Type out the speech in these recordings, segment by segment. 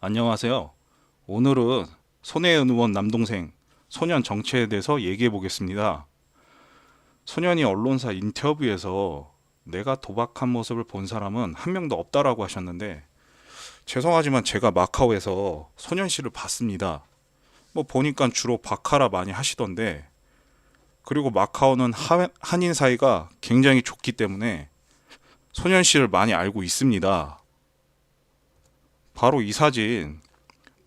안녕하세요. 오늘은 손혜원 의원 남동생 소년 정치에 대해서 얘기해 보겠습니다. 소년이 언론사 인터뷰에서 내가 도박한 모습을 본 사람은 한 명도 없다라고 하셨는데, 죄송하지만 제가 마카오에서 소년 씨를 봤습니다. 뭐 보니까 주로 바카라 많이 하시던데, 그리고 마카오는 한인 사이가 굉장히 좋기 때문에 소년 씨를 많이 알고 있습니다. 바로 이 사진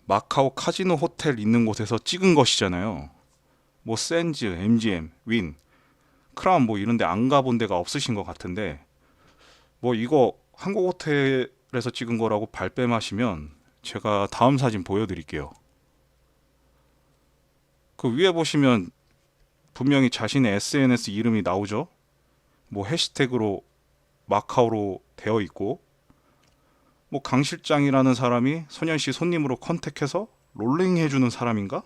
마카오 카지노 호텔 있는 곳에서 찍은 것이잖아요. 뭐 센즈, MGM, 윈, 크라운 뭐 이런 데 안 가본 데가 없으신 것 같은데, 뭐 이거 한국 호텔에서 찍은 거라고 발뺌하시면 제가 다음 사진 보여드릴게요. 그 위에 보시면 분명히 자신의 SNS 이름이 나오죠. 뭐 해시태그로 마카오로 되어 있고, 뭐 강 실장이라는 사람이 소년 씨 손님으로 컨택해서 롤링 해주는 사람인가?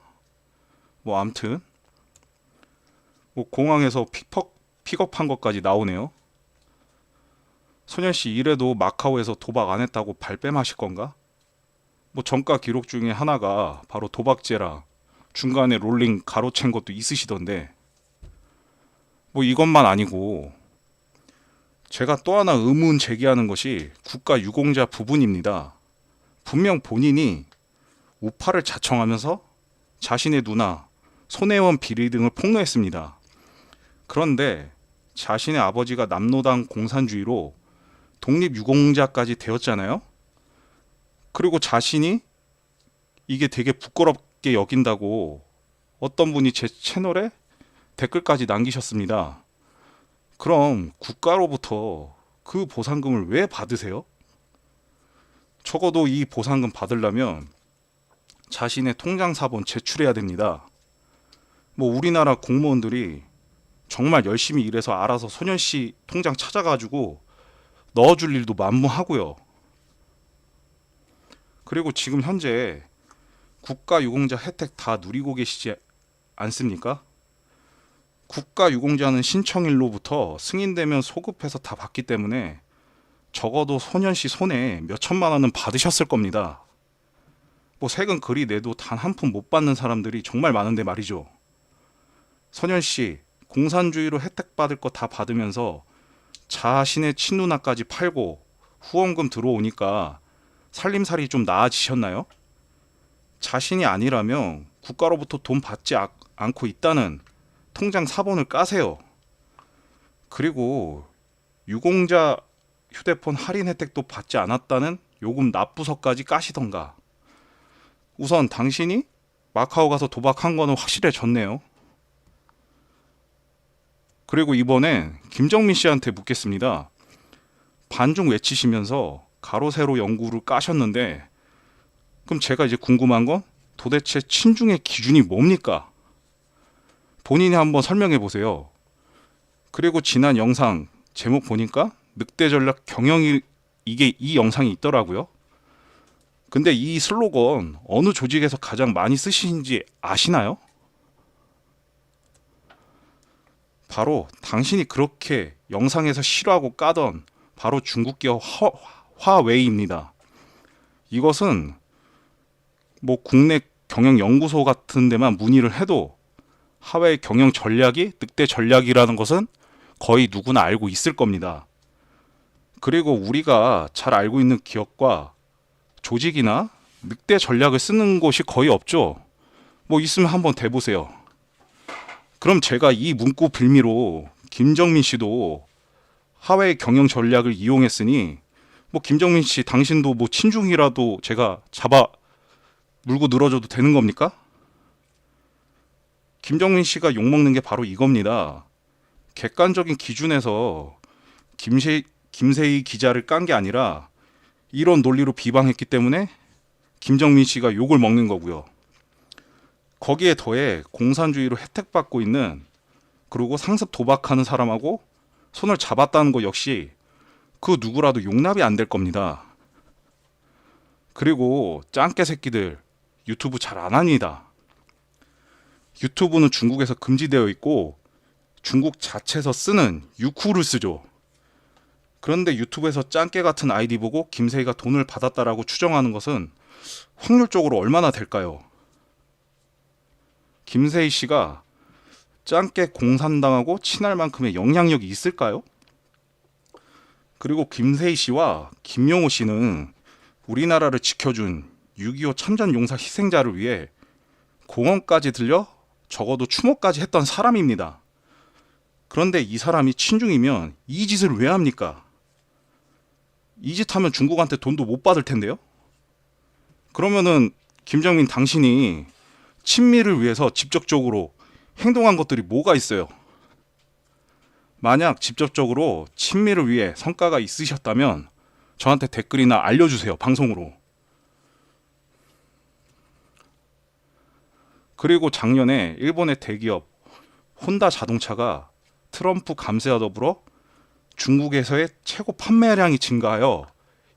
뭐 암튼 뭐 공항에서 픽업한 것까지 나오네요. 소년 씨 이래도 마카오에서 도박 안 했다고 발뺌하실 건가? 뭐 전과 기록 중에 하나가 바로 도박죄라 중간에 롤링 가로챈 것도 있으시던데, 뭐 이것만 아니고 제가 또 하나 의문 제기하는 것이 국가 유공자 부분입니다. 분명 본인이 우파를 자청하면서 자신의 누나 손혜원 비리 등을 폭로했습니다. 그런데 자신의 아버지가 남노당 공산주의로 독립유공자까지 되었잖아요. 그리고 자신이 이게 되게 부끄럽게 여긴다고 어떤 분이 제 채널에 댓글까지 남기셨습니다. 그럼 국가로부터 그 보상금을 왜 받으세요? 적어도 이 보상금 받으려면 자신의 통장 사본 제출해야 됩니다. 뭐 우리나라 공무원들이 정말 열심히 일해서 알아서 소년씨 통장 찾아가지고 넣어줄 일도 만무하고요. 그리고 지금 현재 국가유공자 혜택 다 누리고 계시지 않습니까? 국가유공자는 신청일로부터 승인되면 소급해서 다 받기 때문에 적어도 소년씨 손에 몇 천만 원은 받으셨을 겁니다. 뭐 세금 그리 내도 단 한 푼 못 받는 사람들이 정말 많은데 말이죠. 소년씨 공산주의로 혜택 받을 거 다 받으면서 자신의 친누나까지 팔고 후원금 들어오니까 살림살이 좀 나아지셨나요? 자신이 아니라면 국가로부터 돈 받지 않고 있다는 통장 사본을 까세요. 그리고 유공자 휴대폰 할인 혜택도 받지 않았다는 요금 납부서까지 까시던가. 우선 당신이 마카오 가서 도박한 거는 확실해졌네요. 그리고 이번엔 김정민 씨한테 묻겠습니다. 반중 외치시면서 가로 세로 연구를 까셨는데, 그럼 제가 이제 궁금한 건 도대체 친중의 기준이 뭡니까? 본인이 한번 설명해 보세요. 그리고 지난 영상 제목 보니까 늑대 전략 경영이 이게 이 영상이 있더라고요. 근데 이 슬로건 어느 조직에서 가장 많이 쓰시는지 아시나요? 바로 당신이 그렇게 영상에서 싫어하고 까던 바로 중국 기업 화웨이입니다. 이것은 뭐 국내 경영연구소 같은 데만 문의를 해도 하웨이 경영 전략이 늑대 전략이라는 것은 거의 누구나 알고 있을 겁니다. 그리고 우리가 잘 알고 있는 기업과 조직이나 늑대 전략을 쓰는 곳이 거의 없죠. 뭐 있으면 한번 대보세요. 그럼 제가 이 문구 빌미로 김정민 씨도 하웨이 경영 전략을 이용했으니, 뭐 김정민 씨 당신도 뭐 친중이라도 제가 잡아 물고 늘어져도 되는 겁니까? 김정민 씨가 욕먹는 게 바로 이겁니다. 객관적인 기준에서 김세희 기자를 깐 게 아니라 이런 논리로 비방했기 때문에 김정민 씨가 욕을 먹는 거고요. 거기에 더해 공산주의로 혜택받고 있는, 그리고 상습 도박하는 사람하고 손을 잡았다는 거 역시 그 누구라도 용납이 안 될 겁니다. 그리고 짱깨 새끼들 유튜브 잘 안 합니다. 유튜브는 중국에서 금지되어 있고 중국 자체에서 쓰는 유쿠를 쓰죠. 그런데 유튜브에서 짱깨 같은 아이디 보고 김세희가 돈을 받았다라고 추정하는 것은 확률적으로 얼마나 될까요? 김세희 씨가 짱깨 공산당하고 친할 만큼의 영향력이 있을까요? 그리고 김세희 씨와 김용호 씨는 우리나라를 지켜준 6.25 참전 용사 희생자를 위해 공원까지 들려 적어도 추모까지 했던 사람입니다. 그런데 이 사람이 친중이면 이 짓을 왜 합니까? 이 짓 하면 중국한테 돈도 못 받을 텐데요? 그러면은 김정민 당신이 친미를 위해서 직접적으로 행동한 것들이 뭐가 있어요? 만약 직접적으로 친미를 위해 성과가 있으셨다면 저한테 댓글이나 알려주세요. 방송으로. 그리고 작년에 일본의 대기업 혼다 자동차가 트럼프 감세와 더불어 중국에서의 최고 판매량이 증가하여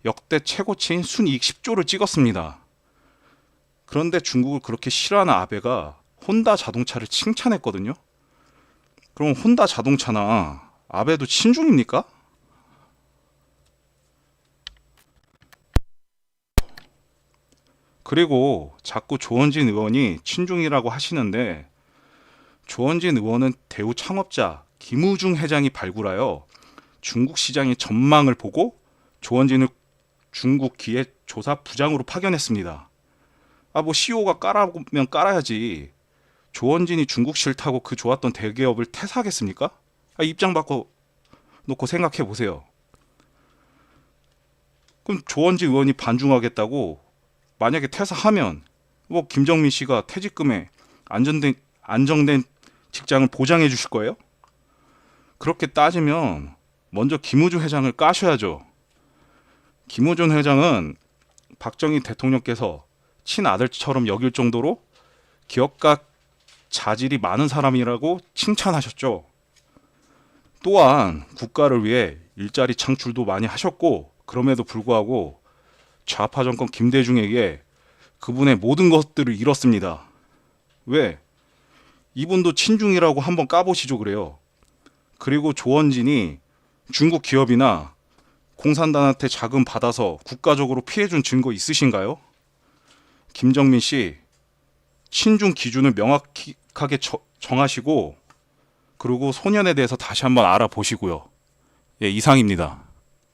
역대 최고치인 순이익 10조를 찍었습니다. 그런데 중국을 그렇게 싫어하는 아베가 혼다 자동차를 칭찬했거든요. 그럼 혼다 자동차나 아베도 친중입니까? 그리고 자꾸 조원진 의원이 친중이라고 하시는데, 조원진 의원은 대우 창업자 김우중 회장이 발굴하여 중국 시장의 전망을 보고 조원진을 중국 기획조사 부장으로 파견했습니다. 뭐 CEO가 까라면 깔아야지. 조원진이 중국 싫다고 그 좋았던 대기업을 퇴사하겠습니까? 입장 바꿔 놓고 생각해 보세요. 그럼 조원진 의원이 반중하겠다고 만약에 퇴사하면 김정민 씨가 퇴직금에 안정된 직장을 보장해 주실 거예요? 그렇게 따지면 먼저 김우중 회장을 까셔야죠. 김우중 회장은 박정희 대통령께서 친아들처럼 여길 정도로 기업가 자질이 많은 사람이라고 칭찬하셨죠. 또한 국가를 위해 일자리 창출도 많이 하셨고, 그럼에도 불구하고 좌파 정권 김대중에게 그분의 모든 것들을 잃었습니다. 왜? 이분도 친중이라고 한번 까보시죠. 그래요. 그리고 조원진이 중국 기업이나 공산당한테 자금 받아서 국가적으로 피해준 증거 있으신가요? 김정민 씨, 친중 기준을 명확하게 정하시고, 그리고 소년에 대해서 다시 한번 알아보시고요. 예, 이상입니다.